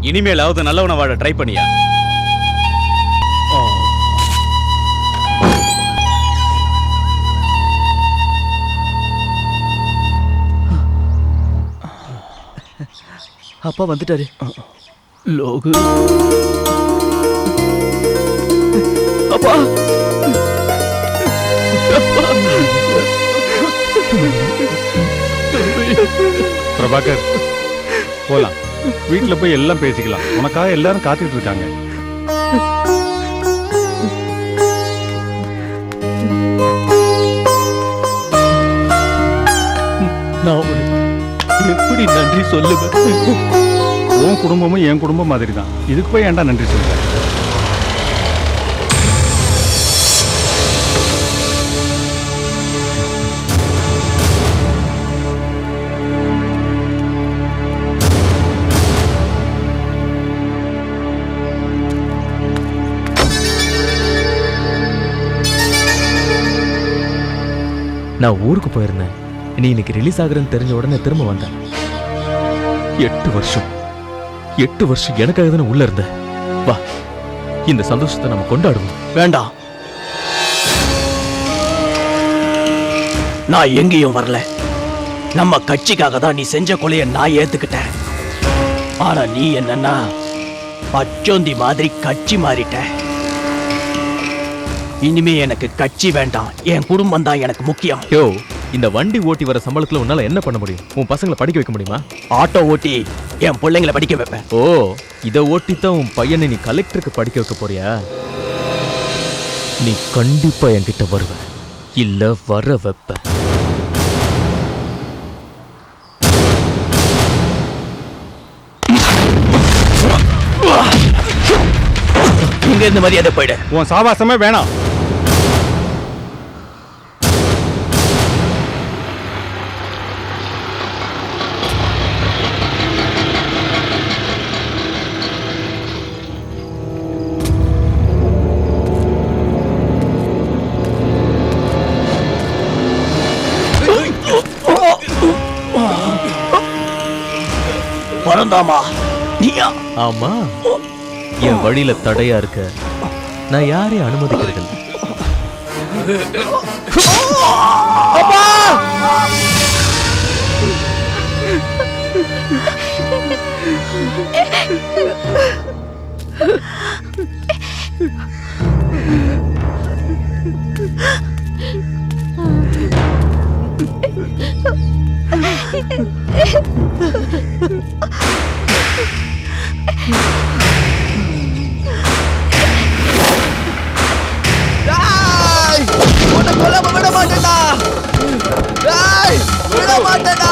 இனிமேலாவது நல்லவன வாழ ட்ரை பண்ணியா? அப்பா வந்துட்டாரு. லோகு அப்பா, பிரபாகர், போலாம். வீட்டுல போய் எல்லாம் பேசிக்கலாம். உனக்காக எல்லாரும் காத்துக்கிட்டு இருக்காங்க. நான் உனக்கு எப்படி நன்றி சொல்லுவேன்? உன் குடும்பமும் என் குடும்பம் மாதிரி தான். இதுக்கு போய் ஏன்டா நன்றி சொல்ற? நான் ஊருக்கு போயிருந்தேன். நீ இன்னைக்கு ரிலீஸ் ஆகுறேன்னு தெரிஞ்ச உடனே திரும்ப வந்தேன். 8 வருஷம் எனக்காக தானே உள்ள இருந்த. வா, இந்த சந்தோஷத்தை நம்ம கொண்டாடுவோம். வேண்டாம், நான் எங்கேயும் வரல. நம்ம கட்சிக்காக தான் நீ செஞ்ச கொலையை நான் ஏத்துக்கிட்டேன். ஆனா நீ என்னன்னா பச்சோந்தி மாதிரி கட்சி மாறிட்ட. இனிமே எனக்கு கட்சி வேண்டாம், என் குடும்பம் தான் எனக்கு முக்கியம். யோ, இந்த வண்டி ஓட்டி வர சம்பளத்துல உன்னால என்ன பண்ண முடியும்? உன் பசங்களை படிக்க வைக்க முடியுமா? ஆட்டோ ஓட்டி என் பிள்ளைங்களை படிக்க வைப்பேன். ஓ, இதை ஓட்டித்தான் உன் பையனை நீ கலெக்டருக்கு படிக்க வைக்க போறியா? நீ கண்டிப்பா என்கிட்ட வருவ, இல்ல வர வைப்ப. இங்க இருந்து மரியாதை போயிடு. உன் சாவாசமே வேணாம். பரந்தாமா, நீயா? ஆமா, என் வழியில தடையா இருக்க நான் யாரையும் அனுமதிக்கிறது இல்ல. விட மாட்டேடா, விட மாட்டேடா.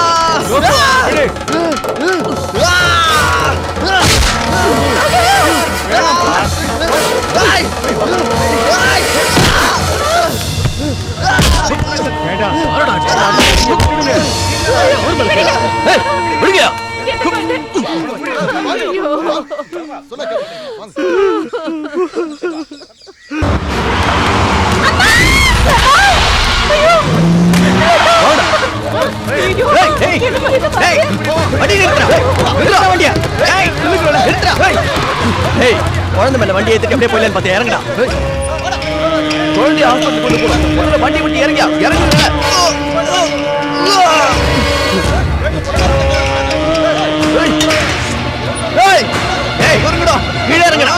குழந்தை மேல வண்டி ஏத்துட்டு அப்படியே போயிடலான்னு பார்த்து இறங்கடா. குழந்தைய ஹாஸ்பிட்டல் கொண்டு போறோம். வண்டி விட்டு இறங்கியா? இறங்குங்க. இறங்கடா, கீழே இறங்கடா.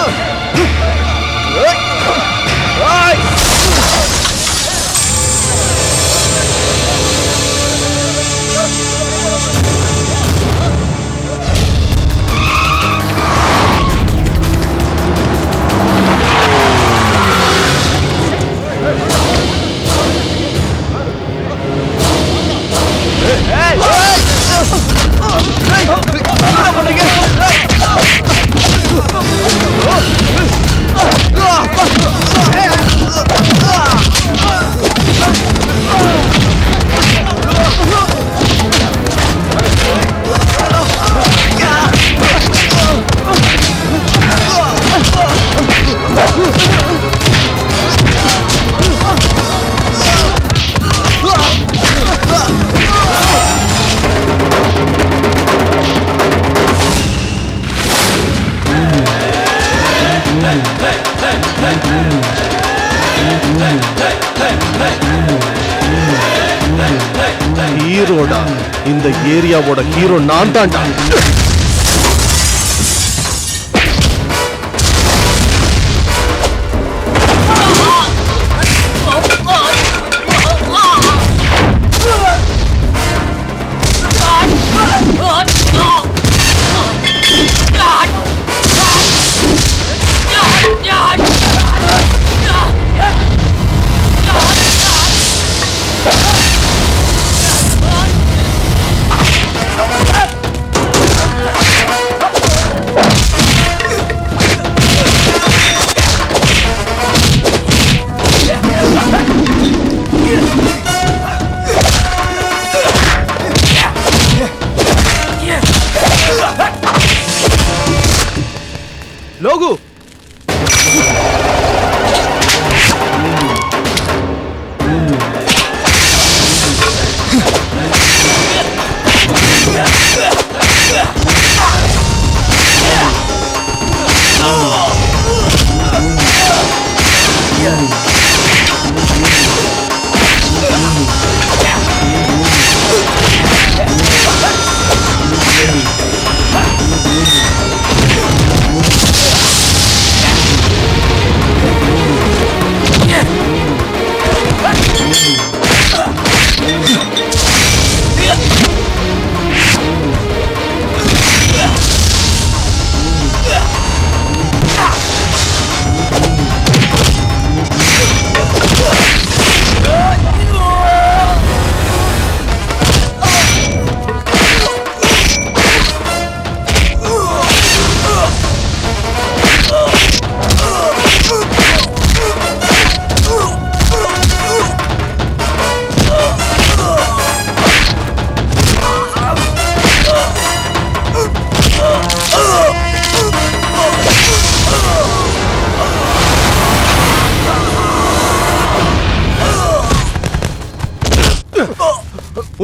Hey! ஹீரோடா. இந்த ஏரியாவோட ஹீரோ நான் தான்டா. லோகு,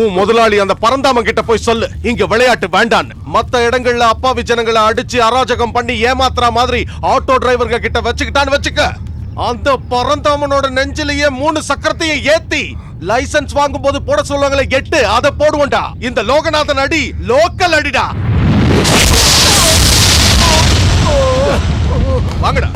உன் முதலாளி அந்த பரந்தாமன் கிட்ட போய் சொல்லு, இங்க விளையாட்டு வேண்டான்னு. மத்த இடங்கள்ல அப்பாவி ஜனங்களை அடிச்சு அராஜகம் பண்ணி ஏமாத்துற மாதிரி ஆட்டோ டிரைவர்க கிட்ட வச்சுக்கிட்டான்னு வச்சுக்க. அந்த பரந்தாமனோட நெஞ்சிலேயே 3 சக்கரத்தையும் ஏத்தி லைசன்ஸ் வாங்கும் போது போட சொல்லுவாங்களே 8, அதை போடுவோண்டா. இந்த லோகநாதன் அடி லோக்கல் அடிடா. வாங்கடா.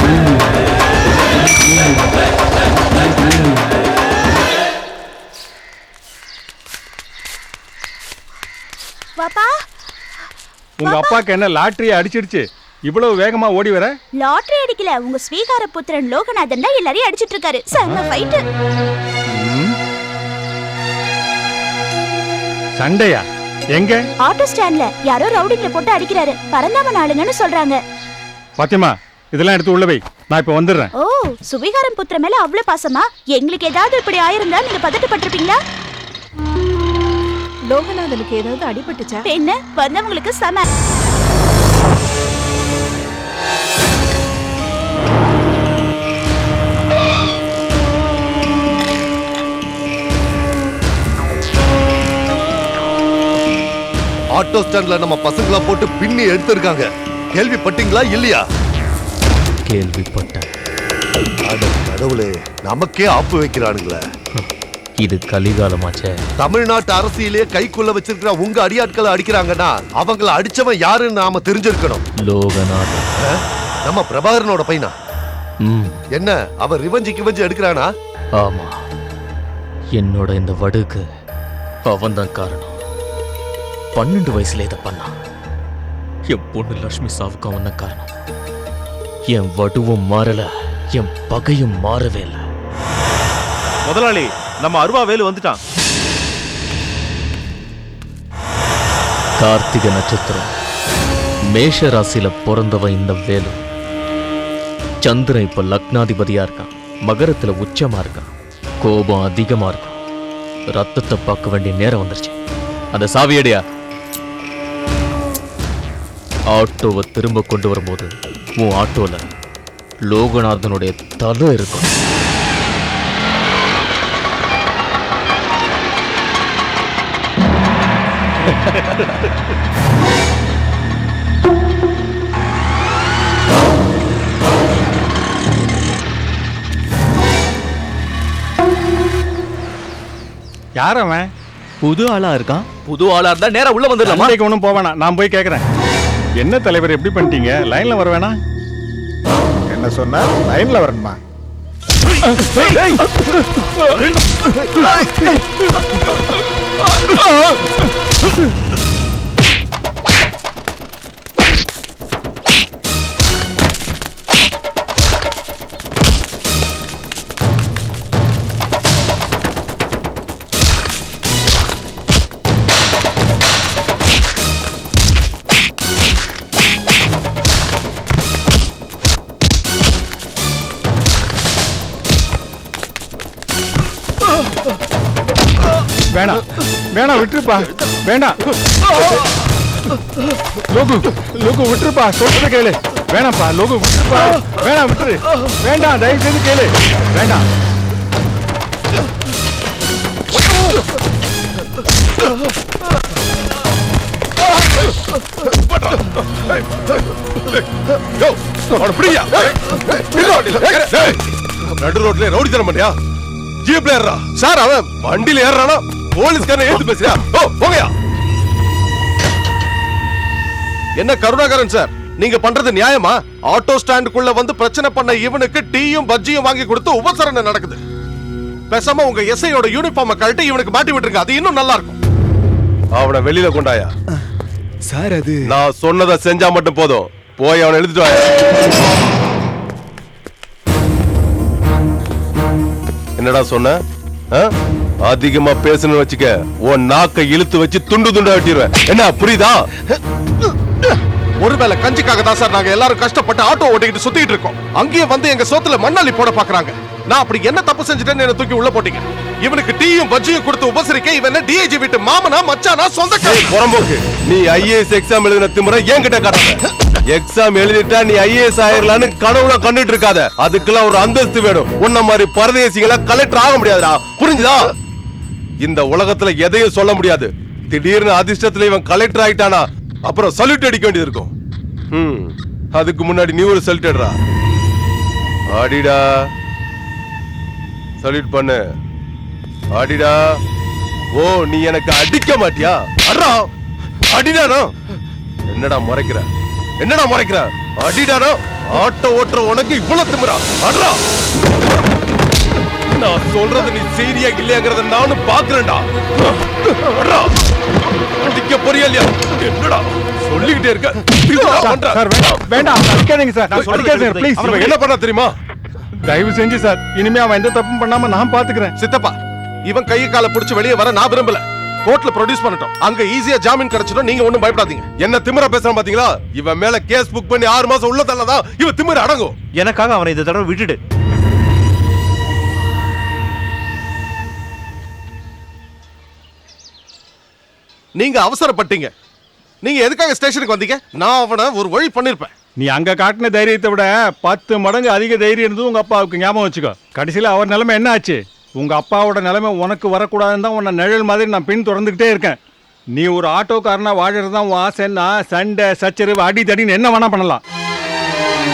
பாப்பா, உங்க அப்பாக்கு என்ன லாட்டரி அடிச்சிடுச்சு இவ்வளவு வேகமா ஓடி வர? லாட்டரி அடிக்கல, உங்க ஸ்வீகார புத்திரன் லோகநாதன் தான் எல்லாரையும் அடிச்சிட்டு இருக்காரு. செம்ம ஃபைட். சண்டையா? எங்க? ஆட்டோ ஸ்டாண்ட்ல யாரோ ரவுடிங்ல போட்டு அடிக்கிறாரு. பரந்தாமன் ஆளுங்கன்னு சொல்றாங்க. பாத்திமா, இதெல்லாம் எடுத்து உள்ள வை, நான் இப்ப வந்துடுறேன். ஓ, சுவிகாரம் புத்திர மேல அவ்வளவு பாசமா? எங்களுக்கு ஏதாவது இப்படி ஆயிருந்தா நீங்க பதட்டப்பட்டிருப்பீங்களா? லோகநாதனுக்கு ஏதாவது அடிபட்டுச்சா? என்ன வந்தவங்களுக்கு சம. ஆட்டோ ஸ்டாண்ட்ல நம்ம பசங்கள போட்டு பின்னி எடுத்திருக்காங்க. கேள்விப்பட்டீங்களா இல்லையா? கேள்விப்பட்டேன். அட கடவுளே, நமக்கே ஆப்பு வைக்கிறானுங்களே. இது கலிகாலமாச்சே. தமிழ்நாட்டு அரசியலே கைக்குள்ள வச்சிருக்கிற உங்க அடியாட்களை அடிக்கிறாங்கன்னா அவங்கள அடிச்சவன் யாருன்னு நாம தெரிஞ்சிருக்கணும். லோகநாதன் நம்ம பிரபாகரனோட பையனா? என்ன அவன் ரிவஞ்சி எடுக்கிறானா? ஆமா, என்னோட இந்த வடுக்கு அவன் தான் காரணம். 12 வயசுல இதை பண்ணான். என் பொண்ணு லட்சுமி சாவுக்கு அவன் தான் காரணம். என் வடுவும் மாறல, என் பகையும் மாறவே இல்லை. முதலாளி, நம்ம அருவா வேலு வந்துட்டான். கார்த்திகை நட்சத்திரம், மேஷ ராசியில பிறந்தவன் இந்த வேலு. சந்திரன் இப்ப லக்னாதிபதியா இருக்கான். மகரத்துல உச்சமா இருக்கான். கோபம் அதிகமா இருக்கும். ரத்தத்தை பார்க்க வேண்டிய நேரம் வந்துருச்சு. அந்த சாவியடியா. ஆட்டோவை திரும்ப கொண்டு வரும்போது உன் ஆட்டோல லோகநாதனுடைய தலை இருக்கும். யார் அவன்? புது ஆளா இருக்கான். புது ஆளா இருந்தா நேரா உள்ள வந்துடலாமா? சண்டைக்கு ஒன்றும் போவேணா, நான் போய் கேட்குறேன். என்ன தலைவர் எப்படி பண்ணிட்டீங்க? லைன்ல வர வேணாம். என்ன சொன்னா லைன்ல வரணுமா? வேணாம் வேணாம், விட்டுருப்பா. வேண்டாம் லோகு, லோகு விட்டுருப்பா. சொல்றத கேளு. வேணாம்ப்பா லோகு, விட்டுருப்பா. வேணாம், விட்டுரு. வேண்டாம், தயவு செய்து கேளு. வேண்டாம். நடு ரோட்ல ரவுடித்தனம் பண்ணியா? ஜீப்ல ஏறா சார், அவன் வண்டியில ஏறானா போலீஸ்காரன் ஏத்து பேசுறியா? ஓ போங்கயா. என்ன கருணாகரன் சார், நீங்க பண்றது நியாயமா? ஆட்டோ ஸ்டாண்டுக்குள்ள வந்து பிரச்சனை பண்ண இவனுக்கு டீயும் பஜ்ஜியும் வாங்கி கொடுத்து உபசரணை நடக்குது. பேசாம உங்க எஸ்ஐயோட யூனிஃபார்மை கழட்டி இவனுக்கு மாட்டி விட்டுருங்க, அது இன்னும் நல்லா இருக்கும். அவனை வெளியில கொண்டாயா சார் அது நான் சொன்னதை செஞ்சா மட்டும் போதும். போய் அவனை எழுதிட்டு வாயா. என்னடா சொன்ன? அதிகமா பேசணும்னு வச்சுக்க, உன் நாக்கை இழுத்து வச்சு துண்டு துண்டா வெட்டிடுவேன். என்ன புரியுதா? ஒருவேளை கஞ்சிக்காக தான் சார் நாங்க எல்லாரும் கஷ்டப்பட்டு ஆட்டோ ஓட்டிக்கிட்டு சுத்திட்டு இருக்கோம். அங்கேயே வந்து எங்க சோத்துல மண்ணாளி போட பாக்குறாங்க. நான் அப்படி என்ன தப்பு செஞ்சுட்டேன்னு என்ன தூக்கி உள்ள போட்டீங்க. இவனுக்கு டீயும் பஜ்ஜியும் கொடுத்து உபசரிக்க இவன் டிஐஜி வீட்டு மாமனா மச்சானா சொந்தக்காரன். புறம்போக்கு, நீ ஐஏஎஸ் எக்ஸாம் எழுதின திமிர என்கிட்ட காட்டாத. எக்ஸாம் எழுதிட்டா நீ ஐஏஎஸ் ஆயிரலான்னு கனவுல கண்டுட்டு இருக்காத. அதுக்கெல்லாம் ஒரு அந்தஸ்து வேணும். உன்ன மாதிரி பரதேசிகளா கலெக்டர் ஆக முடியாதுடா, புரிஞ்சுதா? இந்த உலகத்துல எதையும் சொல்ல முடியாது. திடீர்னு அதிர்ஷ்டத்துல இவன் கலெக்டர் ஆயிட்டானா அப்புறம் சல்யூட் அடிக்க வேண்டியது இருக்கும். அதுக்கு முன்னாடி நீ ஒரு சல்யூட் அடிடா. ஆடிடா, சல்யூட் பண்ணு. ஆடிடா. ஓ நீ எனக்கு அடிக்க மாட்டியா? அடா அடிடானோ. என்னடா முறைக்கிற? என்னடா முறைக்கிற? அடிடானோ. ஆட்டோ ஓட்டுற உனக்கு இவ்வளவு திமிரா? அடா, நான் சொல்றது நீ சீரியா இல்லையாங்கறத நானும் பாக்குறேன்டா. அடா, அடிக்க போறியா இல்லையா? என்னடா சொல்லிக்கிட்டே இருக்க? சார் வேண்டாம், வேண்டாம், அடிக்காதீங்க சார். அடிக்காதீங்க ப்ளீஸ். அவன் என்ன பண்ணா தெரியுமா? தயவு செஞ்சு சார், இனிமே அவன் எந்த தப்பும் பண்ணாம நான் பாத்துக்கிறேன். சித்தப்பா, இவன் கையை காலை பிடிச்சு வெளியே வர நான் விரும்பல. கோர்ட்ல ப்ரொடியூஸ் பண்ணட்டும், அங்க ஈஸியா ஜாமீன் கிடைச்சிடும். நீங்க ஒண்ணும் பயப்படாதீங்க. என்ன திமிரா பேசுறான் பாத்தீங்களா? இவன் மேல கேஸ் புக் பண்ணி 6 மாசம் உள்ள தள்ளதான் இவன் திமிர அடங்கும். எனக்காக அவனை இந்த தடவை விட்டுடு. நீங்க அவசரப்பட்டீங்க. நீங்க எதுக்காக ஸ்டேஷனுக்கு வந்தீங்க? நான் அவனை ஒரு வழி பண்ணிருப்பேன். நீ அங்க காட்டின தைரியத்தை விட 10 மடங்கு அதிக தைரியம் இருந்தது உங்க அப்பாவுக்கு. ஞாபகம் வச்சுக்கோ. கடைசியில அவர் நிலைமை என்ன ஆச்சு? உங்க அப்பாவோட நிலைமை உனக்கு வரக்கூடாதுன்னு தான் உன்னை நிழல் மாதிரி நான் பின் தொடர்ந்துகிட்டே இருக்கேன். நீ ஒரு ஆட்டோக்காரனா வாழறதுதான் உன் ஆசைன்னா சண்டை சச்சரவு அடி தடின்னு என்ன வேணா பண்ணலாம்.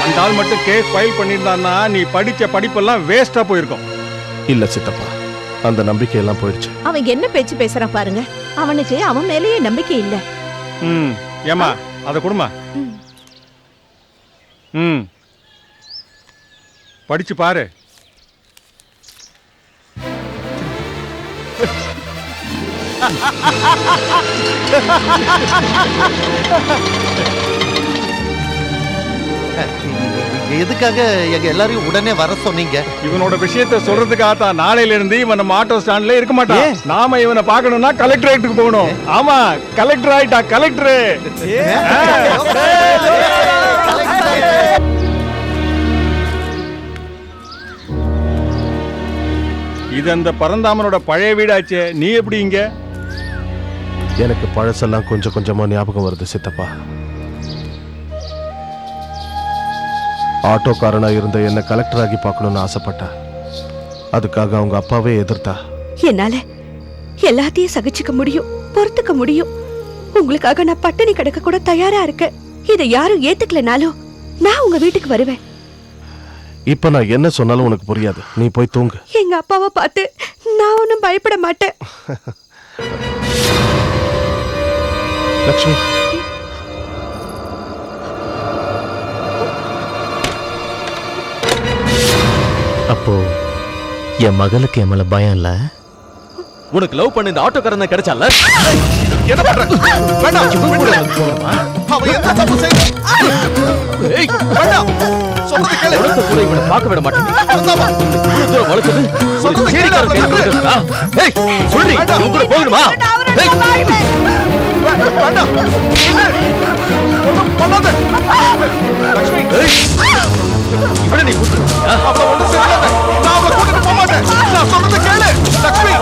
அந்த ஆள் மட்டும் கேஸ் ஃபைல் பண்ணியிருந்தான்னா நீ படிச்ச படிப்பெல்லாம் வேஸ்டா போயிருக்கும். இல்ல சித்தப்பா, அந்த நம்பிக்கை எல்லாம் போயிடுச்சு. அவன் என்ன பேச்சு பேசுறான் பாருங்க. அவனுக்கு அவன் மேலேயே நம்பிக்கை இல்ல. ஏமா அத கொடுமா. படிச்சு பாரு. எதுக்காக எங்க எல்லாரையும் உடனே வர சொன்னீங்க? இவனோட விஷயத்தை சொல்றதுக்காக தான். நாளையில இருந்து இவன் நம்ம ஆட்டோ ஸ்டாண்ட்ல இருக்க மாட்டான். நாம இவனை பார்க்கணும்னா கலெக்டரேட்டுக்கு போகணும். ஆமா, கலெக்டர் ஆயிட்டா கலெக்டர். இது அந்த பரந்தாமனோட பழைய வீடாச்சே. நீ எப்படி இங்க? எனக்கு பழசெல்லாம் கொஞ்சம் கொஞ்சமா ஞாபகம் வருது சித்தப்பா. ஆட்டோக்காரனா இருந்த என்ன கலெக்டர் ஆகி பார்க்கணும்னு ஆசைப்பட்டா. அதுக்காக அவங்க அப்பாவே எதிர்த்தா. என்னால எல்லாத்தையும் சகிச்சுக்க முடியும், பொறுத்துக்க முடியும். உங்களுக்காக நான் பட்டினி கிடக்க கூட தயாரா இருக்கேன். இதை யாரும் ஏத்துக்கலனாலும் நான் உங்க வீட்டுக்கு வருவேன். இப்ப நான் என்ன சொன்னாலும் உனக்கு புரியாது. நீ போய் தூங்கு. எங்க அப்பாவை பார்த்து நான் ஒன்னும் பயப்பட மாட்டேன். லக்ஷ்மி, அப்போ என் மகளுக்கு என் மேல பயம் இல்ல? உனக்கு லவ் பண்ண இந்த ஆட்டோக்காரன் தான் கிடைச்சால? என்ன பண்ற? வேண்டாம், விட்டுடு. அவன் எந்த தப்பு செய்யல. வேண்டாம், சொல்றது கேளு. உனக்கு கூட இவனை பார்க்க விட மாட்டேன். பரந்தாமா, இவ்வளவு தூரம் வளர்த்தது ஒரு சொல்றது சேரிக்காரன் கையில கேளு. கொடுக்கறதா? ஏய், சொல்றி, வேண்டாம். உன் கூட போகணுமா? ஏய், வேண்டாம். ஒண்ணும் பண்ணாத. லக்ஷ்மி, இவனை நீ கூப்பிடுறியா? அவளை ஒண்ணும் செய்யாத. நான் அவளை கூட்டிட்டு போக மாட்டேன். நான் சொல்றது கேளு. லக்ஷ்மி,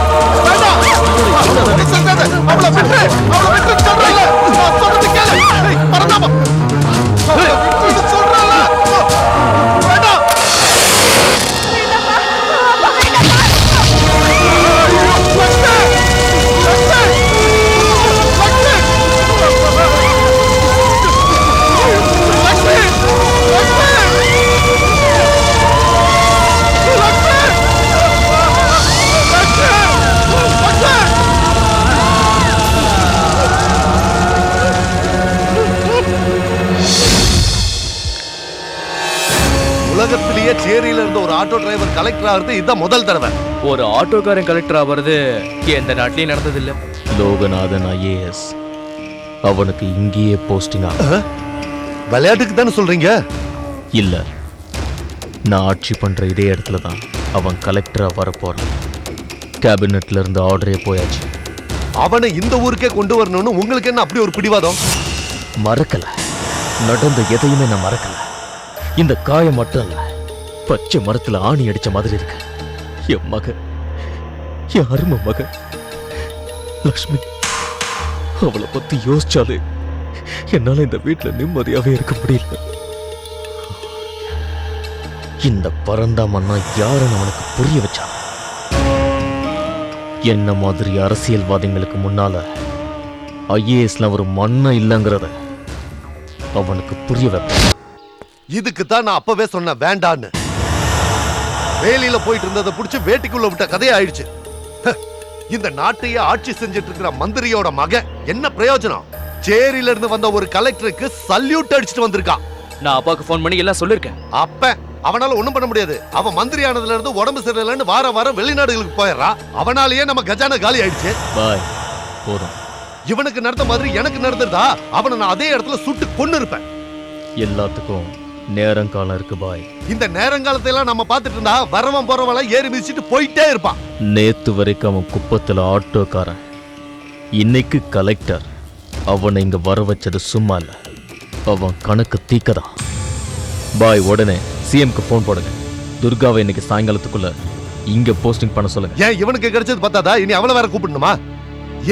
வேண்டாம். அவளை ஒண்ணும் செய்யாத. அவளை விட்டு சொல்றேன்ல. நான் சொல்றது கேளு. ஏய், பரந்தாமா. அவளை விட்டு சொல்றேன்ல. வேண்டாம். உலகத்திலேயே சேரியில இருந்த ஒரு ஆட்டோ டிரைவர் கலெக்டர் ஆகிறது இதுதான் முதல் தடவை. ஒரு ஆட்டோக்காரன் கலெக்டர் ஆவறது எந்த நாட்டிலயும் நடந்ததில்ல. லோகநாதன் ஐஏஎஸ் அவனுக்கு இங்கேயே போஸ்டிங் ஆகும். விளையாட்டுக்கு தானே சொல்றீங்க? இல்ல, நான் ஆட்சி பண்ற இதே இடத்துல தான் அவன் கலெக்டரா வரப்போறான். கேபினெட்ல இருந்து ஆர்டரே போயாச்சு. அவனை இந்த ஊருக்கே கொண்டு வரணும்னு உங்களுக்கு என்ன அப்படி ஒரு பிடிவாதம்? மறக்கல, நடந்த எதையுமே நான் மறக்கல. இந்த காயம் மட்டும் இல்ல, பச்சை மரத்துல ஆணி அடிச்ச மாதிரி இருக்கு. என் மக, என் அருமை மக லக்ஷ்மி, அவளை பத்தி யோசிச்சாலே என்னால இந்த வீட்டுல நிம்மதியாவே இருக்க முடியல. இந்த பரந்தாமன்னா யாருன்னு அவனுக்கு புரிய வச்சான். என்ன மாதிரி அரசியல்வாதிகளுக்கு முன்னால ஐஏஎஸ்ல ஒரு மண்ண இல்லைங்கிறத அவனுக்கு புரிய வைப்பான். இதுக்கு தான் நான் அப்பவே சொன்னேன் வேண்டான்னு. வேலையில போயிட்டு இருந்ததை புடிச்சு வேட்டிக்குள்ள விட்ட கதையே ஆயிடுச்சு. இந்த நாட்டையே ஆட்சி செஞ்சுட்டு இருக்கிற மந்திரியோட மகன் என்ன பிரயோஜனம்? சேரியில இருந்து வந்த ஒரு கலெக்டருக்கு சல்யூட் அடிச்சுட்டு வந்திருக்கான். நான் அப்பாவுக்கு ஃபோன் பண்ணி எல்லாம் சொல்லிருக்கேன். அப்ப அவனால ஒண்ணும் பண்ண முடியாது. அவன் மந்திரி ஆனதுல இருந்து உடம்பு சரியில்லைன்னு வாரம் வெளிநாடுகளுக்கு போயிடுறான். அவனாலேயே நம்ம கஜானா காலி ஆயிடுச்சு. பாய், போதும். இவனுக்கு நடந்த மாதிரி எனக்கு நடந்திருந்தா அவனை நான் அதே இடத்துல சுட்டு கொன்னு இருப்பேன். எல்லாத்துக்கும் நேரம் காலம் இருக்கு பாய். இந்த நேரங்காலத்தை எல்லாம் நம்ம பார்த்துட்டு இருந்தா வரவன் போறவன் ஏறி மிதிச்சிட்டு போயிட்டே இருப்பான். நேத்து வரைக்கும் அவன் குப்பத்துல ஆட்டோக்காரன், இன்னைக்கு கலெக்டர். அவனை இங்க வர வச்சது சும்மா இல்ல, அவன் கணக்கு தீக்கதான். பாய், உடனே சிஎம்க்கு போன் போடுங்க. துர்காவை இன்னைக்கு சாயங்காலத்துக்குள்ள இங்க போஸ்டிங் பண்ண சொல்லுங்க. ஏன் இவனுக்கு கிடைச்சது பார்த்தாதா இனி அவளை வேற கூப்பிடணுமா?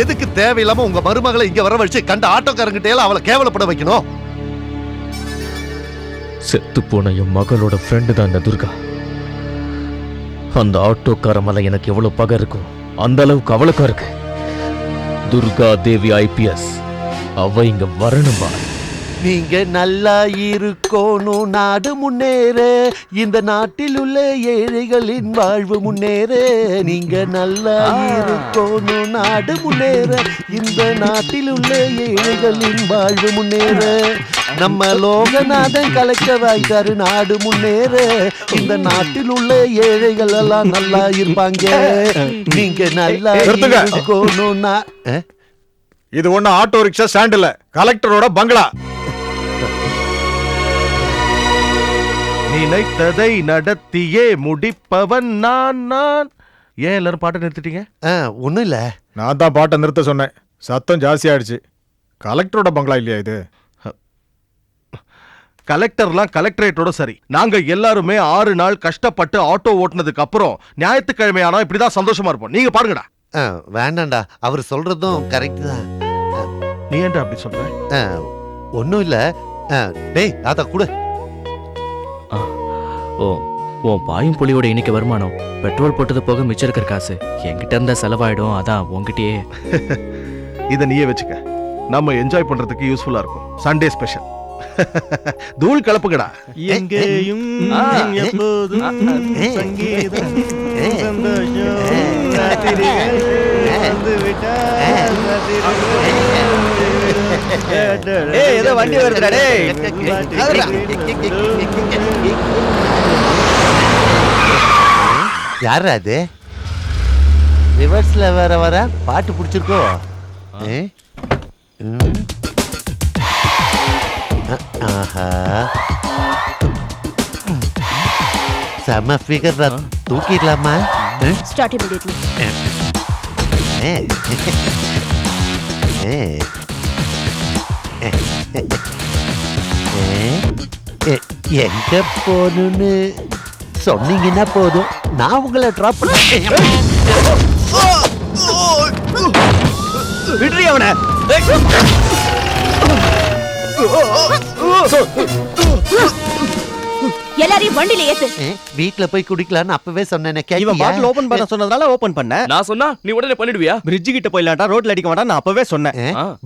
எதுக்கு தேவையில்லாம உங்க மருமகளை இங்க வர வச்சு கண்ட ஆட்டோக்காரங்கிட்ட எல்லாம் அவளை கேவலப்பட வைக்கணும்? செத்து போன என் மகளோட ஃப்ரெண்டு தான் இந்த துர்கா. அந்த ஆட்டோக்கார மேல எனக்கு எவ்வளவு பகை இருக்கும், அந்த அளவுக்கு அவளுக்கும் இருக்கு. துர்கா தேவி ஐபிஎஸ், அவ இங்க வரணுமா? நீங்க நல்லா இருக்கணும், நாடு முன்னேற, இந்த நாட்டில் உள்ள ஏழைகளின் வாழ்வு முன்னேற. நீங்க நல்லா இருக்கணும், நாடு முன்னேற, இந்த நாட்டில் உள்ள ஏழைகளின் வாழ்வு முன்னேற. நம்ம லோகநாதன் கலெக்டர் ஆயிட்டாரு, நாடு முன்னேற, இந்த நாட்டில் உள்ள ஏழைகள் எல்லாம் நல்லா இருப்பாங்க. நீங்க நல்லா இருக்கணும். இது ஒண்ணு ஆட்டோ ரிக்ஷா ஸ்டாண்ட் இல்ல, கலெக்டரோட பங்களா. நினைத்ததை நடத்தியே முடிப்பவன் நான். ஏன் எல்லாரும் பாட்டை நிறுத்திட்டீங்க? ஒண்ணும் இல்ல, நான் தான் பாட்டை நிறுத்த சொன்னேன். சத்தம் ஜாஸ்தி ஆயிடுச்சு. கலெக்டரோட பங்களா இல்லையா இது? கலெக்டர்லாம் கலெக்டரேட்டோட சரி. நாங்க எல்லாருமே 6 நாள் கஷ்டப்பட்டு ஆட்டோ ஓட்டுனதுக்கு அப்புறம் ஞாயிற்றுக்கிழமையானா இப்படிதான் சந்தோஷமா இருப்போம். நீங்க பாருங்கடா. வேண்டாம்டா, அவர் சொல்றதும் கரெக்ட் தான். நீ ஏன்டா அப்படி சொல்ற? ஒண்ணும் இல்ல. டேய் அத கூட. ஓ, உன் பாயும் புலியோட இன்னைக்கு வருமானம் பெட்ரோல் போட்டது போக மிச்சம் இருக்கிற காசு என்கிட்ட இருந்தா செலவாயிடும், அதான் உன்கிட்டயே. இதை நீயே வச்சுக்க, நம்ம என்ஜாய் பண்றதுக்கு யூஸ்ஃபுல்லா இருக்கும். Sunday special. தூள் கலப்புகடா. எங்கேயும் எப்போதும் சங்கீதம் சந்தோஷம். ஏய் ஏதோ வண்டி வருதுடா டேய். யாரா அது? ரிவர்ஸ்ல வர பாட்டு பிடிச்சிருக்கோ? ஆஹா, செம ஃபிகர் தான். தூக்கிடலாமா? Start immediately. எங்க போகணும்னு சொன்னீங்கன்னா போதும், நான் உங்களை ட்ராப் பண்ண. விடுறி அவனை. எல்லாரையும் வண்டியில ஏத்து. வீட்ல போய் குடிக்கலாம்னு அப்பவே சொன்னேனே. இவன் பாட்டில் ஓபன் பண்ண சொன்னதால ஓபன் பண்ண. நான் சொன்னா நீ உடனே பண்ணிடுவியா? பிரிட்ஜ் கிட்ட போயிடலாம்டா, ரோட்ல அடிக்க மாட்டான் நான் அப்பவே சொன்னேன்.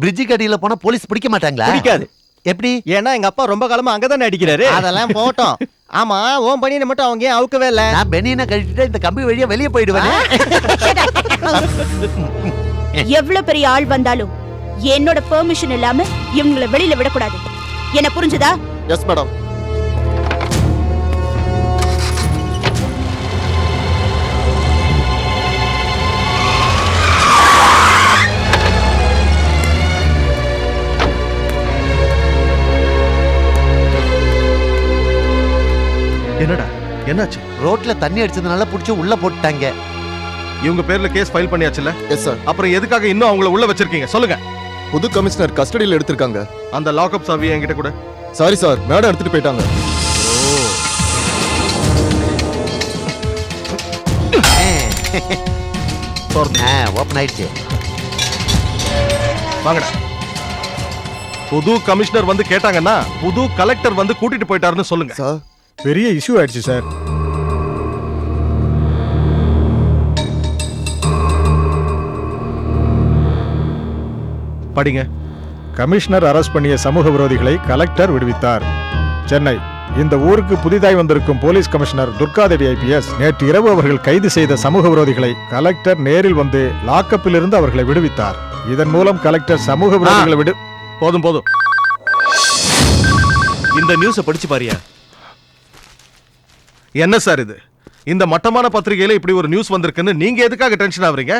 பிரிட்ஜ் கடியில போனா போலீஸ் பிடிக்க மாட்டாங்களா? பிடிக்காது. எப்படி? ஏன்னா எங்க அப்பா ரொம்ப காலமா அங்கதானே அடிக்கிறாரு. அதெல்லாம் போட்டோம். ஆமா, ஓன் பனியனை மட்டும் அவங்க ஏன் அவுக்கவே இல்ல? நான் பெனியனை கழிச்சுட்டு இந்த கம்பி வழியா வெளியே போயிடுவேன். எவ்வளவு பெரிய ஆள் வந்தாலும் என்னோட பெர்மிஷன் இல்லாம இவங்களை வெளியில விடக்கூடாது. என்ன புரிஞ்சுதா? Yes madam. என்னடா என்னாச்சு? ரோட்ல தண்ணி அடிச்சதுனால புடிச்சு உள்ள போட்டுட்டாங்க. இவங்க பேர்ல கேஸ் ஃபைல் பண்ணியாச்சுல? Yes sir. அப்புறம் எதுக்காக இன்னும் அவங்கள உள்ள வச்சிருக்கீங்க சொல்லுங்க. புது கமிஷனர் கஸ்டடியில் எடுத்திருக்காங்க. அந்த லாக்அப் சாவி என்கிட்ட கூட. சாரி சார், மேடம் எடுத்துட்டு போயிட்டாங்க. ஓபன் ஆயிடுச்சு. வாங்கடா. புது கமிஷனர் வந்து கேட்டாங்கன்னா புது கலெக்டர் வந்து கூட்டிட்டு போயிட்டாருன்னு சொல்லுங்க. சார் பெரிய இஷ்யூ ஆயிடுச்சு சார். படிங்க. கமிஷனர் அரெஸ்ட் பண்ணிய சமூக விரோதிகளை கலெக்டர் விடுவித்தார். சென்னை. இந்த ஊருக்கு புதிதாய் வந்திருக்கும் போலீஸ் கமிஷனர் துர்காதேவி ஐபிஎஸ் நேற்று இரவு அவர்கள் கைது செய்த சமூக விரோதிகளை கலெக்டர் நேரில் வந்து லாக்கப்பில் இருந்து அவர்களை விடுவித்தார். இதன் மூலம் கலெக்டர் சமூக விரோதிகளை போதும் போதும். இந்த நியூஸை படிச்சு பாரியா. என்ன சார் இது? இந்த மட்டமான பத்திரிகையில இப்படி ஒரு நியூஸ் வந்திருக்குன்னு நீங்க எதுக்காக டென்ஷன் ஆவறீங்க?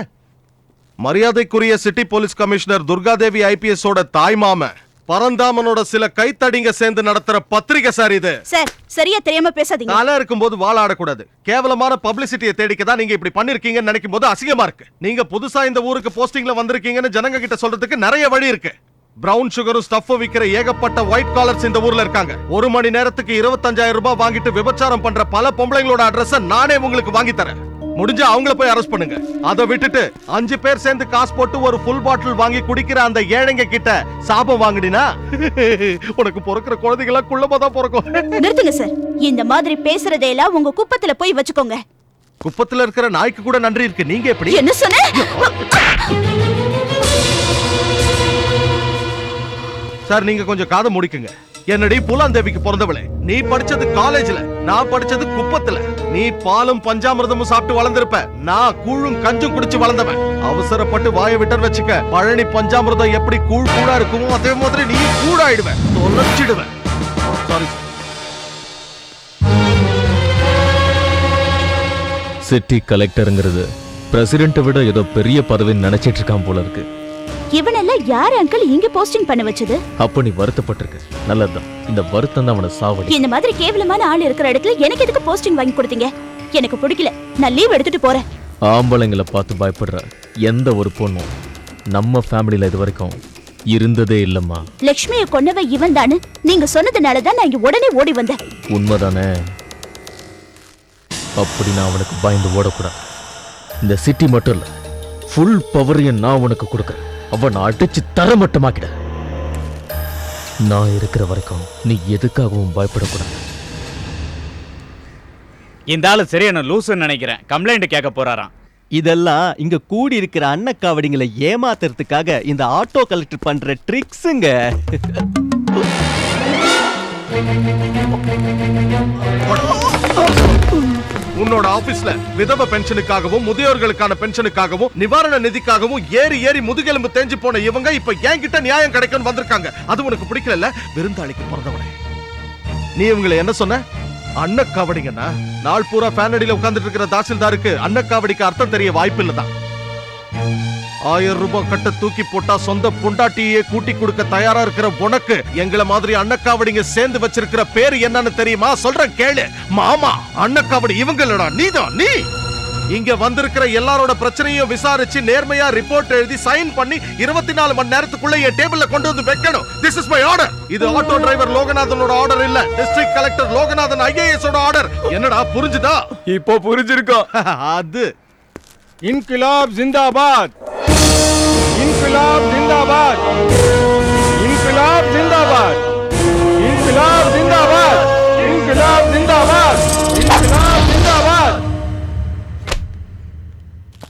மரியாதைக்குரிய city police commissioner Durgadevi IPS ஓட தாய்மாம பரந்தாமனோட சில கைத்தடிங்க சேர்ந்து நடத்துற பத்திரிகை சார் இது. சார், சரியா தெரியாம பேசாதீங்க. காலா இருக்கும்போது வாழ ஆடக்கூடாது. கேவலமான பப்ளிசிட்டியை தேடிக்க தான் நீங்க இப்படி பண்ணிருக்கீங்கன்னு நினைக்கும் போது அசிங்கமா இருக்கு. நீங்க புதுசா இந்த ஊருக்கு போஸ்டிங்ல வந்திருக்கீங்கன்னு ஜனங்க கிட்ட சொல்றதுக்கு நிறைய வழி இருக்கு. பிரவுன் சுகரும் ஸ்டஃப் விக்கிற ஏகப்பட்ட ஒயிட் காலர்ஸ் இந்த ஊர்ல இருக்காங்க. ஒரு மணி நேரத்துக்கு 25,000 ரூபாய் வாங்கிட்டு விபச்சாரம் பண்ற பல பொம்பளைங்களோட அட்ரஸ் நானே உங்களுக்கு வாங்கி தரேன். முடிஞ்சா அவங்கள போய் அரெஸ்ட் பண்ணுங்க. அதை விட்டுட்டு 5 பேர் சேர்ந்து காசு போட்டு ஒரு ஃபுல் பாட்டில் வாங்கி குடிக்கிற அந்த ஏழைங்க கிட்ட சாபம் வாங்கினா உனக்கு பிறக்கிற குழந்தைகளா குள்ளமா தான் பிறக்கும். நிறுத்துங்க சார். இந்த மாதிரி பேசுறதெல்லாம் உங்க குப்பத்துல போய் வச்சுக்கோங்க. குப்பத்துல இருக்கிற நாய்க்கு கூட நன்றி இருக்கு. நீங்க எப்படி? என்ன சொன்ன? சார், நீங்க கொஞ்சம் காதை முடிக்குங்க. என்னடி பூலாந்தேவிக்கு பிறந்தவளே, நீ படிச்சது காலேஜ்ல, நான் படிச்சது குப்பத்துல. நீ பாலும் பஞ்சாமிர்தமும் சாப்பிட்டு வளர்ந்திருப்ப, நான் கூழும் கஞ்சும் குடிச்சு வளர்ந்தவன். அவசரப்பட்டு வாயை விட்டர் வச்சுக்க, பழனி பஞ்சாமிர்தம் எப்படி கூழ் கூடா இருக்குமோ அதே மாதிரி நீ கூடாயிடுவேன், தொலைச்சிடுவேன். சாரி. சிட்டி கலெக்டருங்கிறது பிரசிடென்ட்டை விட ஏதோ பெரிய பதவின்னு நினைச்சிட்டு இருக்கான் போல இருக்கு. இவனெல்லாம் யார் அங்கிள் இங்க போஸ்டிங் பண்ண வச்சது? அப்ப நீ வருத்தப்பட்டிருக்க. நல்லதுதான். இந்த வருத்தம் தான் அவனை சாவடி. இந்த மாதிரி கேவலமான ஆள் இருக்கிற இடத்துல எனக்கு எதுக்கு போஸ்டிங் வாங்கி கொடுத்தீங்க? எனக்கு பிடிக்கல. நான் லீவ் எடுத்துட்டு போறேன். ஆம்பளைங்களை பார்த்து பயப்படுற எந்த ஒரு பொண்ணும் நம்ம ஃபேமிலியில இது வரைக்கும் இருந்ததே இல்லம்மா. லட்சுமியை கொன்னவ இவன் தானு நீங்க சொன்னதுனாலதான் நான் இங்க உடனே ஓடி வந்தேன். உண்மைதானே? அப்படி நான் அவனுக்கு பயந்து ஓடக்கூடாது. இந்த சிட்டி மட்டும் இல்ல, ஃபுல் பவரையும் நான் உனக்கு கொடுக்குறேன். அவன் அடிச்சு தரமட்டமாக்கிட. நான் இருக்கிற வரைக்கும் நீ எதுக்காகவும் பயப்படக்கூடாது. இந்த ஆளு சரியான லூசுன்னு நினைக்கிறேன். கம்ப்ளைண்ட் கேட்க போறாராம். இதெல்லாம் இங்க கூடி இருக்கிற அன்னக்காவடிங்களை ஏமாத்துறதுக்காக இந்த ஆட்டோ கலெக்டர் பண்ற ட்ரிக்ஸுங்க. உன்னோட ஆபீஸ்ல விதவ பென்ஷனுக்காகவும் முதியோர்களுக்கான பென்ஷனுக்காகவும் நிவாரண நிதிக்காகவும் ஏறி ஏறி முதுகெலும்பு தேஞ்சு போன இவங்க இப்ப என்கிட்ட நியாயம் கிடைக்கும்னு வந்திருக்காங்க. அது உனக்கு பிடிக்கல? விருந்தாளிக்கு பிறந்தவனே, நீ இவங்களை என்ன சொன்ன? அன்னக்காவடிங்கன்னா நாள் பூரா ஃபேன் அடியில உட்கார்ந்துட்டு இருக்கிற தாசில்தாருக்கு அன்னக்காவடிக்கு அர்த்தம் தெரிய வாய்ப்பு இல்லதான். 1000 ரூபாய் கட்ட தூக்கி போட்டா சொந்த பொண்டாட்டியே கூட்டி கொடுக்க தயாரா இருக்கிற உனக்கு எங்களை மாதிரி அன்னக்காவடிங்க சேர்ந்து வச்சிருக்கிற பேரு என்னன்னு தெரியுமா? சொல்றேன் கேளு மாமா. அன்னக்காவடி இவங்களடா, நீதான் நீ. இங்க வந்திருக்கிற எல்லாரோட பிரச்சனையும் விசாரிச்சு நேர்மையா ரிப்போர்ட் எழுதி சைன் பண்ணி 24 மணி நேரத்துக்குள்ள என் டேபிள்ல கொண்டு வந்து வைக்கணும். This is my order. இது ஆட்டோ டிரைவர் லோகநாதனோட ஆர்டர் இல்ல, டிஸ்ட்ரிக்ட் கலெக்டர் லோகநாதன் IAS ஓட ஆர்டர். என்னடா புரிஞ்சுதா? இப்போ புரிஞ்சிருக்கோம். அது இன்கிலாப் ஜிந்தாபாத், இன்கிலாப் ஜிந்தாபாத், இன்கிலாப் ஜிந்தாபாத், இன்கிலாப் ஜிந்தாபாத், இன்கிலாப் ஜிந்தாபாத், இன்கிலாப் ஜிந்தாபாத்.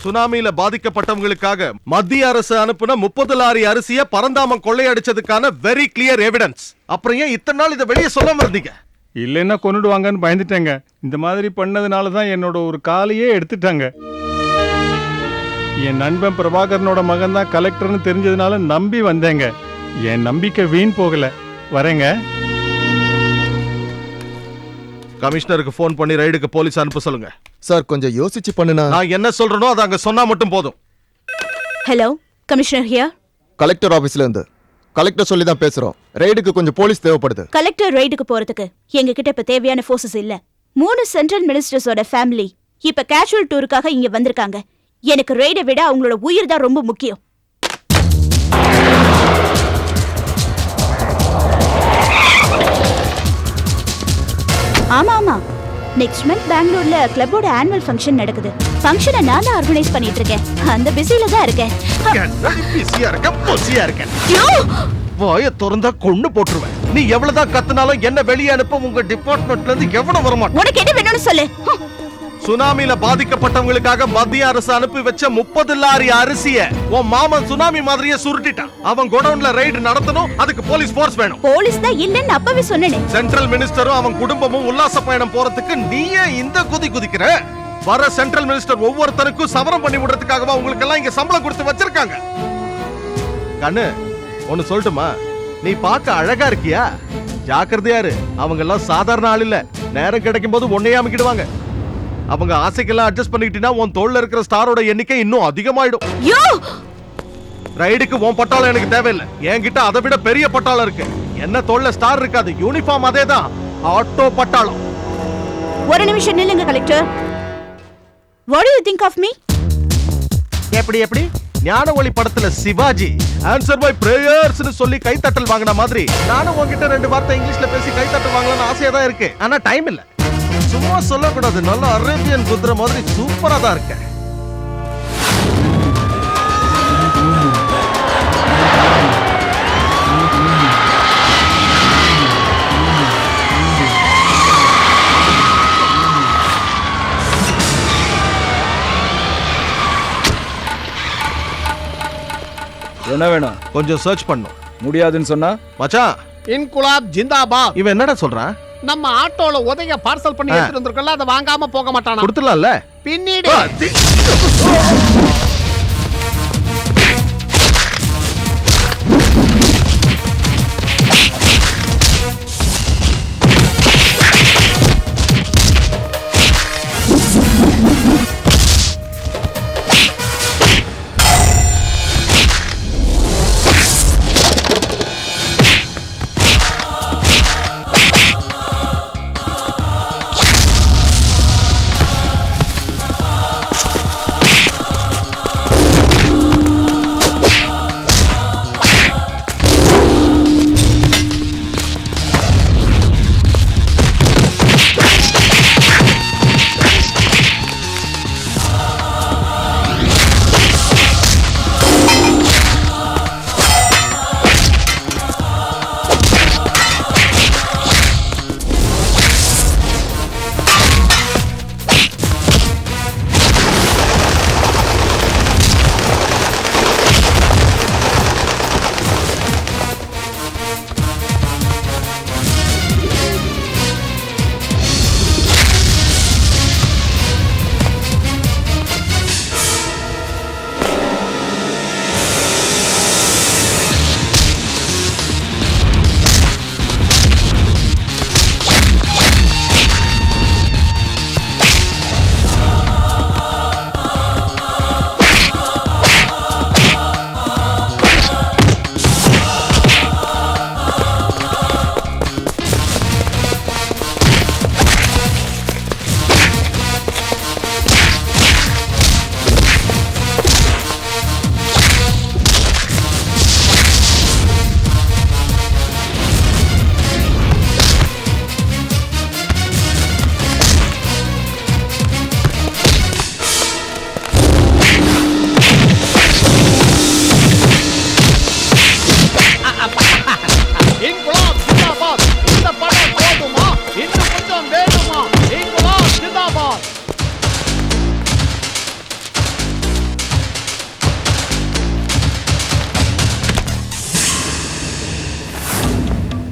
சுனாமியில பாதிக்கப்பட்டவங்களுக்காக மத்திய அரசு அனுப்புன 30 லாரி அரிசிய பரந்தாமம் கொள்ளையடிச்சதுக்கான வெரி கிளியர் எவிடன்ஸ். அப்புறம் ஏன் இத்தனை நாள் இதை வெளியே சொல்லாம இருந்தீங்க? இல்லைன்னா கொன்னுடுவாங்கன்னு பயந்துட்டேங்க. இந்த மாதிரி பண்ணதுனால தான் என்னோட ஒரு காலையே எடுத்துட்டாங்க. என் நண்பன் பிரபாகரனோட மகன் தான் கலெக்டர்னு தெரிஞ்சதுனால நம்பி வந்தேங்க. என் நம்பிக்கை வீண் போகல. வரேங்க. கமிஷனருக்கு போன் பண்ணி ரைடுக்கு போலீஸ் அனுப்ப சொல்லுங்க. சார் கொஞ்சம் யோசிச்சு பண்ணுனா. நான் என்ன சொல்றேனோ அதை அங்க சொன்னா மட்டும் போதும். Hello, commissioner here. கலெக்டர் ஆபீஸ்ல இருந்து. கலெக்டர் சொல்லி தான் பேசுறோம். ரைடுக்கு கொஞ்சம் போலீஸ் தேவைப்படுது. கலெக்டர் ரைடுக்கு போறதுக்கு எங்க கிட்ட இப்ப தேவையான ஃபோர்ஸஸ் இல்ல. 3 சென்ட்ரல் மினிஸ்டர்ஸோட ஃபேமிலி இப்ப கேஷுவல் டூருக்காக இங்க வந்திருக்காங்க. எனக்கு ரைடை விட அவங்களோட உயிர் தான் ரொம்ப முக்கியம். ஆமா ஆமா, நெக்ஸ்ட் மந்த் பெங்களூர்ல கிளப்போட ஆனுவல் ஃபங்க்ஷன் நடக்குது. ஃபங்க்ஷனை நான் தான் ஆர்கனைஸ் பண்ணிட்டு இருக்கேன். அந்த பிஸில தான் இருக்கேன். பிஸியா இருக்க, பொசியா இருக்க. வாய திறந்தா கொன்னு போட்டுருவேன். நீ எவ்வளவுதான் கத்துனாலும் என்ன வெளியே அனுப்ப உங்க டிபார்ட்மெண்ட்ல இருந்து எவனும் வர மாட்டான். உனக்கு என்ன வேணும்னு சொல்லு. சுனாமில பாதிக்கப்பட்டவங்களுக்காக மத்திய அரசு அனுப்பி வச்ச 30 லாரி அரிசிய உன் மாமன் சுனாமி மாதிரியே சுருட்டிட்டான். அவன் கோடவுன்ல ரைடு நடத்தணும், அதுக்கு போலீஸ் ஃபோர்ஸ் வேணும். போலீஸ் தான் இல்லன்னு அப்பவே சொன்னேனே. சென்ட்ரல் மினிஸ்டரும் அவன் குடும்பமும் உல்லாச பயணம் போறதுக்கு நீயே இந்த குதிக்கிற? வர சென்ட்ரல் மினிஸ்டர் ஒவ்வொருத்தருக்கும் சவரம் பண்ணி விடுறதுக்காகவா உங்களுக்கு எல்லாம் இங்க சம்பளம் கொடுத்து வச்சிருக்காங்க? கண்ணு ஒன்னு சொல்லட்டுமா? நீ பார்க்க அழகா இருக்கியா? ஜாக்கிரதையா இரு. அவங்க எல்லாம் சாதாரண ஆள் இல்ல. நேரம் கிடைக்கும் போது ஒன்னையே அமைக்கிடுவாங்க. அவங்க ஆசைக்கெல்லாம் அட்ஜஸ்ட் பண்ணிக்கிட்டீங்கன்னா உன் தோல்ல இருக்கிற ஸ்டாரோட எண்ணிக்கை இன்னும் அதிகமாயிடும். ரைடுக்கு உன் பட்டாளம் எனக்கு தேவையில்லை. என்கிட்ட அதை விட பெரிய பட்டாளம் இருக்கு. என்ன தோல்ல ஸ்டார் இருக்காது, யூனிஃபார்ம் அதேதான், ஆட்டோ பட்டாளம். ஒரு நிமிஷம் நில்லுங்க collector. What do you think of me? எப்படி ஞான ஒளி படத்துல சிவாஜி ஆன்சர் பை பிரேயர்ஸ்னு சொல்லி கைத்தட்டல் வாங்கின மாதிரி நானும் உன்கிட்ட 2 வார்த்தை இங்கிலீஷ்ல பேசி கைத்தட்டல் வாங்கலாம்னு ஆசையா தான் இருக்கு. ஆனா டைம் இல்ல. சும்மா சொல்லக்கூடாது. நல்ல அரேபியன் குதிரை மாதிரி சூப்பரா தான் இருக்க. என்ன வேணும்? கொஞ்சம் சர்ச் பண்ணும். முடியாதுன்னு சொன்னா? மச்சான், இன்குலாப் ஜிந்தாபாத். இவன் என்னடா சொல்றான்? நம்ம ஆட்டோல உதய பார்சல் பண்ணி எடுத்துட்டு வந்திருக்கல, அதை வாங்காம போக மாட்டானா? கொடுத்துடலாம்ல. பின்னீடு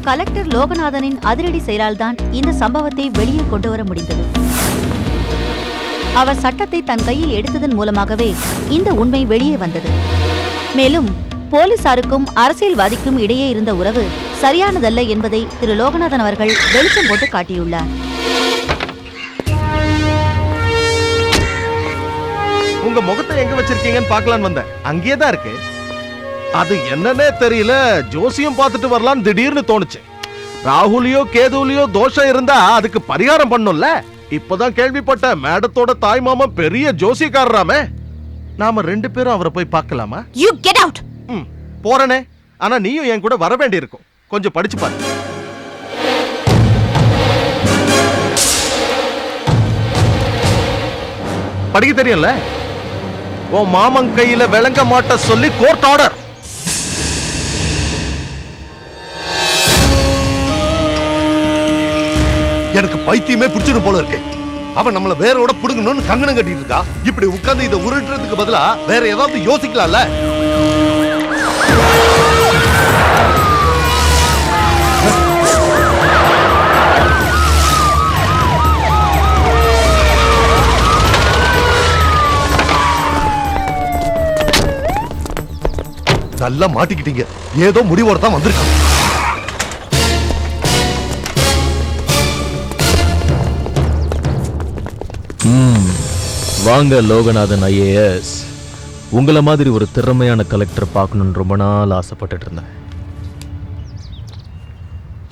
கலெக்டர் லோகநாதனின் அதிரடி செயலால்தான் இந்த சம்பவத்தை வெளியே கொண்டு வர முடிந்தது. அவர் சட்டத்தை தன் கையில் எடுத்ததன் மூலமாகவே இந்த உண்மை வெளியே வந்தது. மேலும் போலீசாருக்கும் அரசியல்வாதிக்கும் இடையே இருந்த உறவு சரியானதல்ல என்பதை திரு லோகநாதன் அவர்கள் வெளிச்சம் போட்டு காட்டியுள்ளார். உங்க முகத்தை எங்க வச்சிருக்கீங்கன்னு பார்க்கலான்னு வந்தேன். அங்கேயே தான் இருக்கு. அது என்னன்னே தெரியல, ஜோசியம் பார்த்துட்டு வரலான்னு திடீர்னு தோணுச்சு. ராகுலியோ கேதுலியோ தோஷம் இருந்தா அதுக்கு பரிகாரம் பண்ணும்ல. இப்பதான் கேள்விப்பட்ட மேடத்தோட தாய் மாமா பெரிய ஜோசியக்காரராமே. நாம 2 பேரும் அவரை போய் பார்க்கலாமா? You get out. போறனே. ஆனா நீயும் என் கூட வர வேண்டி இருக்கும். கொஞ்சம் படிச்சு பாரு. படிக்க தெரியல. உன் மாமன் கையில விளங்க மாட்ட சொல்லி கோர்ட் ஆர்டர். எனக்கு பைத்தியமே பிடிச்சிட்டு போல இருக்கு. அவன் நம்மள வேரோட புடுங்கணும்னு கங்கணம் கட்டிட்டு இருக்கா. இப்படி உட்கார்ந்து இதை உருட்டுறதுக்கு பதிலா வேற ஏதாவது யோசிக்கலாம்ல. நல்லா மாட்டிக்கிட்டீங்க. ஏதோ முடிவோட தான் வந்திருக்காங்க. வாங்க லோகநாதன் ஐஏஎஸ். உங்களை மாதிரி ஒரு திறமையான கலெக்டர் பார்க்கணும்னு ரொம்ப நாள் ஆசைப்பட்டுட்டு இருந்தேன்.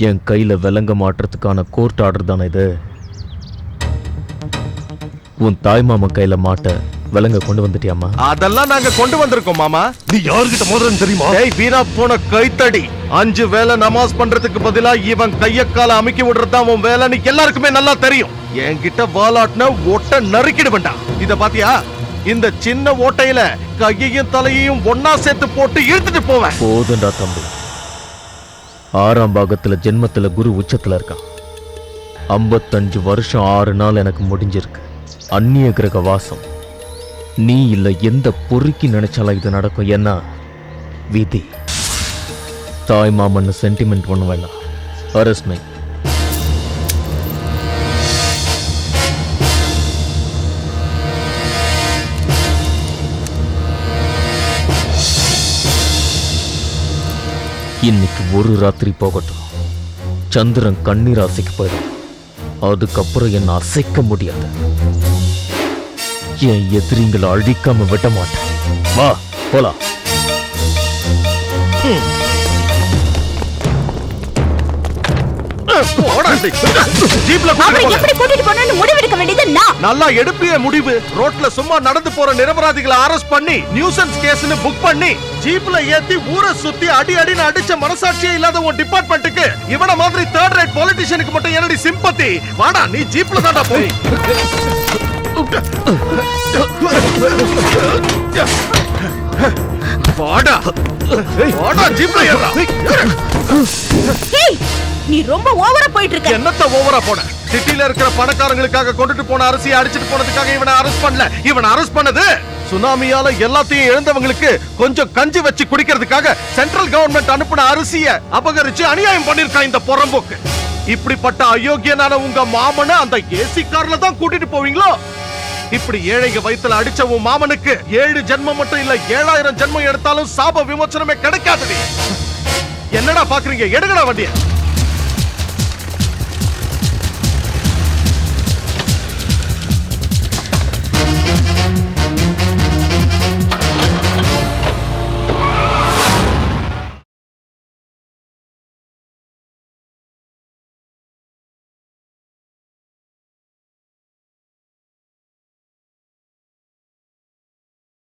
என் கையில விலங்க மாட்டுறதுக்கான கோர்ட் ஆர்டர் தானே இது. உன் தாய் மாமன் கையில மாட்ட விலங்க கொண்டு வந்துட்டியாமா? அதெல்லாம் நாங்க கொண்டு வந்திருக்கோம் மாமா. நீ யாருகிட்ட மோதுறன்னு தெரியுமா? டேய் வீணா போன கைத்தடி. 5 வேளை நமாஸ் பண்றதுக்கு பதிலா இவன் கையக்கால அமுக்கி விடுறதுதான் உன் வேலைன்னு எல்லாருக்குமே நல்லா தெரியும். என்கிட்ட வாலாட்ன ஓட்ட நறுக்கிட வேண்டாம். இத பாத்தியா? இந்த சின்ன ஓட்டையில கையையும் தலையையும் ஒன்னா சேர்த்து போட்டு இழுத்துட்டு போவேன். போதுண்டா தம்பி. 6ஆம் பாகத்துல ஜென்மத்துல குரு உச்சத்துல இருக்கான். 55 வருஷம் 6 நாள் எனக்கு முடிஞ்சிருக்கு. அந்நிய கிரக வாசம். நீ இல்ல எந்த பொறுக்கி நினைச்சாலும் இது நடக்கும். என்ன விதி. தாய் மாமன்னு சென்டிமெண்ட் ஒண்ணு வேணாம். Arrest me. இன்னைக்கு ஒரு ராத்திரி போகட்டும். சந்திரன் கண்ணீர் அசைக்க போயிடும். அதுக்கப்புறம் என்ன அசைக்க முடியாது. என் எதிரிங்களை அழிக்காம விட மாட்டேன். வா போலாம். நல்லா எடுப்பிய முடிவு. ரோட்ல சும்மா நடந்து போற நிரபராதிகளை அரெஸ்ட் பண்ணி நியூசன்ஸ் கேஸ்னு புக் பண்ணி ஜீப்ல ஏத்தி ஊரை சுத்தி அடி அடின்னு அடிச்ச மனசாட்சியே இல்லாத உன் டிபார்ட்மெண்ட்டுக்கு இவன மாதிரி 3rd ரேட் பொலிட்டிஷியனுக்கு மட்டும் என்னடி சிம்பத்தி? வாடா நீ ஜீப்ல தான்டா போய். வாடா வாடா ஜீப்ல ஏறா. நீ ரொம்ப ஓவரா போயிட்டு இருக்க. என்னத்த ஓவரா போன? சிட்டில இருக்கிற பணக்காரங்களுக்காக கொண்டுட்டு போன அரிசியை அடிச்சிட்டு போனதுக்காக இவனை அரெஸ்ட் பண்ணல. இவனை அரெஸ்ட் பண்ணது சுனாமியால எல்லாத்தையும் இழந்தவங்களுக்கு கொஞ்சம் கஞ்சி வச்சு குடிக்கிறதுக்காக சென்ட்ரல் கவர்மெண்ட் அனுப்பின அரிசியை அபகரிச்சு அநியாயம் பண்ணிருக்கான் இந்த புறம்போக்கு. இப்படிப்பட்ட அயோக்கியனான உங்க மாமனை அந்த ஏசி கார்ல தான் கூட்டிட்டு போவீங்களோ? இப்படி ஏழைங்க வயித்துல அடிச்ச உன் மாமனுக்கு 7 ஜென்மம் மட்டும் இல்ல 7000 ஜென்மம் எடுத்தாலும் சாப விமோச்சனமே கிடைக்காது. என்னடா பாக்குறீங்க? எடுங்கடா வண்டிய.